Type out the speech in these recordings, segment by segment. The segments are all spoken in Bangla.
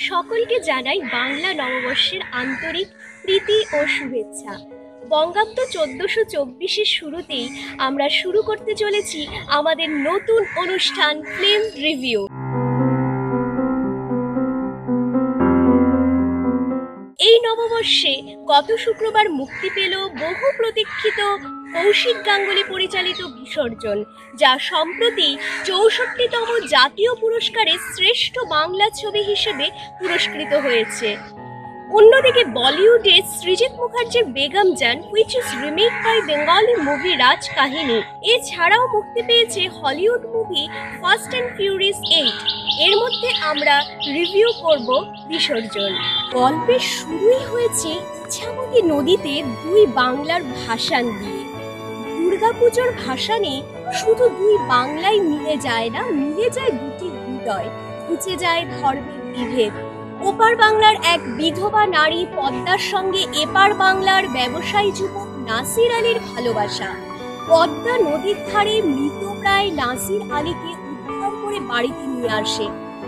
সকলকে জানাই বাংলা নববর্ষের আন্তরিক প্রীতি ও শুভেচ্ছা। বঙ্গাব্দ 1424-এর শুরুতেই আমরা শুরু করতে চলেছি আমাদের নতুন অনুষ্ঠান ফিল্ম রিভিউ। এই নববর্ষে গত শুক্রবার মুক্তি পেল বহু প্রতীক্ষিত কৌশিক গাঙ্গুলি পরিচালিত বিসর্জন, যা সম্প্রতি 64তম জাতীয় পুরস্কারে শ্রেষ্ঠ বাংলা ছবি হিসেবে পুরস্কৃত হয়েছে। অন্যদিকে বলিউডে সৃজিত মুখার্জির Begum Jaan, which is remake by Bengali movie Raj Kahini, এছাড়াও মুক্তি পেয়েছে Hollywood movie fast and furious 8। এর মধ্যে আমরা রিভিউ করব বিসর্জন। গল্পের শুরুই হয়েছে ইছামতি নদীতে দুই বাংলার ভাসান দিয়ে। দুর্গাপুজোর ভাসানে শুধু দুই বাংলায় মিলে যায় না, মিলে যায় দুটি হৃদয়, ঘুচে যায় ধর্মের বিভেদ। ওপার বাংলার এক বিধবা নারী পদ্মার সঙ্গে এপার বাংলার ব্যবসায়ী যুবক নাসির আলীর ভালোবাসা। পদ্মা নদীর ধারে মৃতপ্রায় নাসির আলীকে উদ্ধার করে বাড়িতে নিয়ে আসে।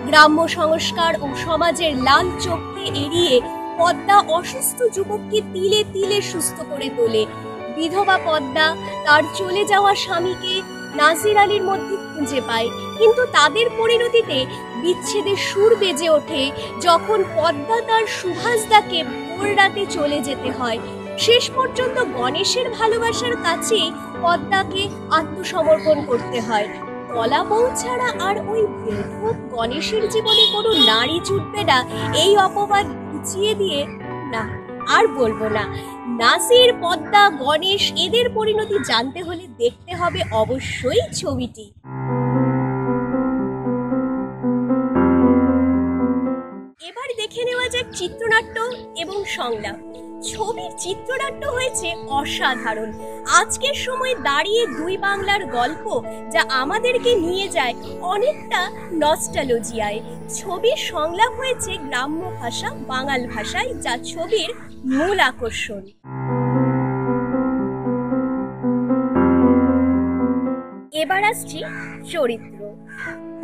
গ্রাম্য সংস্কার ও সমাজের লাল চোখকে এড়িয়ে পদ্মা অসুস্থ যুবককে তিলে তিলে সুস্থ করে তোলে। বিধবা পদ্মা তার চলে যাওয়া স্বামীকে নাসির আলীর মধ্যে খুঁজে পায়, কিন্তু তাদের পরিণতিতে বিচ্ছেদের সুর বেজে ওঠে যখন পদ্মা তার সুভাষদাকে ভোর রাতে চলে যেতে হয়। শেষ পর্যন্ত গণেশের ভালোবাসার কাছে পদ্মাকে আত্মসমর্পণ করতে হয়। কলা বউ ছাড়া আর ওই বেধব গণেশের জীবনে কোনো নারী জুটবে না, এই অপবাদ ঘুচিয়ে দিয়ে না আর বলবো না। নাসির, পদ্মা, গণেশ এদের পরিণতি জানতে হলে দেখতে হবে অবশ্যই ছবিটি। এবার দেখে নেওয়া যাক চিত্রনাট্য এবং সংলাপ। ছবির চিত্রনাট্য হয়েছে অসাধারণ। আজকের সময় দাঁড়িয়ে দুই বাংলার গল্প, যা আমাদেরকে নিয়ে যায় অনেকটা নস্টালজিয়ায়। ছবির সংলাপ হয়েছে গ্রাম্য ভাষা বাঙাল ভাষায়, যা ছবির মূল আকর্ষণ। এবার আসছি চরিত্র।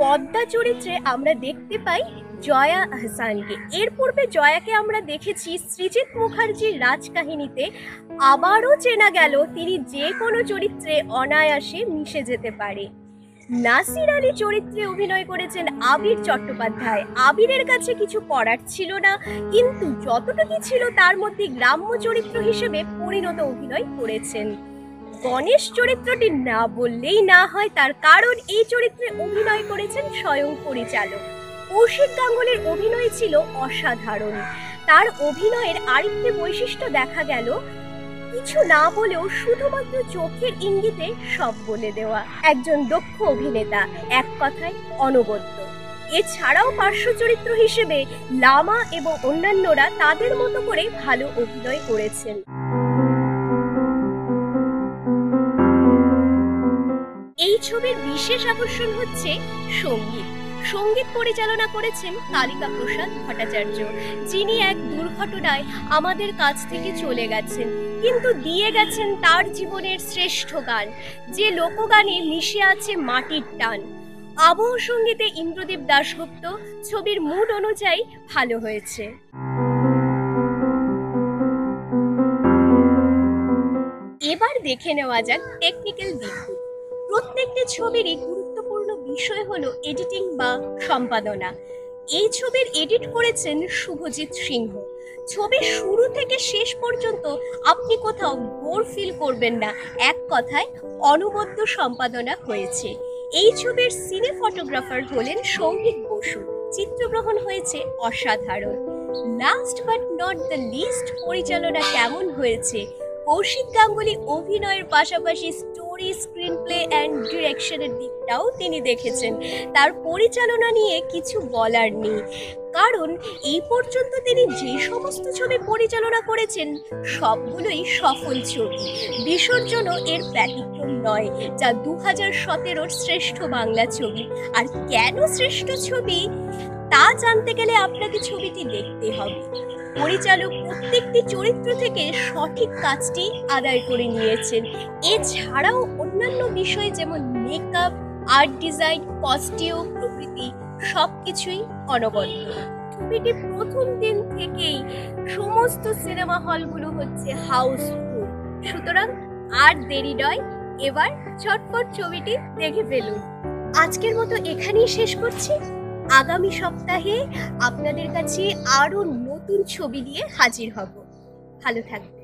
পদ্মা চরিত্রে আমরা দেখতে পাই জয়া আহসানকে। এর পূর্বে জয়াকে আমরা দেখেছি সৃজিত মুখার্জির রাজকাহিনীতে। আবারও চেনা গেল তিনি যে কোনো চরিত্রে অনায়াসে মিশে যেতে পারে। নাসির আলী চরিত্রে অভিনয় করেছেন আবির চট্টোপাধ্যায়। আবিরের কাছে কিছু করার ছিল না, কিন্তু যতটুকু ছিল তার মধ্যে গ্রাম্য চরিত্র হিসেবে পরিণত অভিনয় করেছেন। গণেশ চরিত্রটি না বললেই না হয়, তার কারণ এই চরিত্রে অভিনয় করেছেন স্বয়ং পরিচালক। কৌশিক গাঙ্গুলির অভিনয় ছিল অসাধারণ। তার অভিনয়ের আরেকটি বৈশিষ্ট্য দেখা গেল, কিছু না বলেও শুধুমাত্র চোখের ইঙ্গিতে সব বলে দেওয়া। একজন দক্ষ অভিনেতা, এক কথায় অনবদ্য। এছাড়াও পার্শ্ব চরিত্র হিসেবে লামা এবং অন্যান্যরা তাদের মতো করে ভালো অভিনয় করেছেন। এই ছবির বিশেষ আকর্ষণ হচ্ছে সঙ্গীত। সঙ্গীত পরিচালনা করেছেন কালিকা প্রসাদ ভট্টাচার্য, যিনি এক দুর্ঘটনায় আমাদের কাছ থেকে চলে গেছেন, কিন্তু দিয়ে গেছেন তার জীবনের শ্রেষ্ঠ গান, যে লোকগানে মিশে আছে মাটির টান। আবহ সঙ্গীতে ইন্দ্রদীপ দাশগুপ্ত। ছবির মুড অনুযায়ী ভালো হয়েছে। এবার দেখে নেওয়া যাক টেকনিক্যাল দিকগুলো। প্রত্যেকটি ছবিরই গুরুত্বপূর্ণ বিষয় হলো এডিটিং বা সম্পাদনা। এই ছবির এডিট করেছেন শুভজিৎ সিংহ। ছবির শুরু থেকে শেষ পর্যন্ত আপনি কোথাও বোর ফিল করবেন না, এক কথায় অনবদ্য সম্পাদনা হয়েছে। এই ছবির সিনে ফটোগ্রাফার হলেন সৌভিক বসু। চিত্রগ্রহণ হয়েছে অসাধারণ। Last but not the least, পরিচালনা কেমন হয়েছে? কৌশিক গাঙ্গুলি অভিনয়ের পাশাপাশি স্টোরি, স্ক্রিন প্লে অ্যান্ড ডিরেকশনের দিকটাও তিনি দেখেছেন। তার পরিচালনা নিয়ে কিছু বলার নেই, কারণ এই পর্যন্ত তিনি যে সমস্ত ছবি পরিচালনা করেছেন সবগুলোই সফল ছবি। বিসর্জনও এর ব্যতিক্রম নয়, যা 2017-র শ্রেষ্ঠ বাংলা ছবি। আর কেন শ্রেষ্ঠ ছবি তা জানতে গেলে আপনাকে ছবিটি দেখতে হবে। পরিচালক প্রত্যেকটি চরিত্র থেকে সঠিক কাজটি আদায় করে নিয়েছেন। এছাড়াও অন্যান্য বিষয় যেমন মেকআপ, আর্ট ডিজাইন, কস্টিউম প্রভৃতি সবকিছুই অনবদ্য। ছবিটি প্রথম দিন থেকেই সমস্ত সিনেমা হলগুলো হচ্ছে হাউসফুল। সুতরাং আর দেরি নয়, এবার ঝটপট ছবিটি দেখে ফেলুন। আজকের মতো এখানেই শেষ করছি। আগামী সপ্তাহে আপনাদের কাছে আরো নতুন ছবি নিয়ে হাজির হব। ভালো থাকবেন।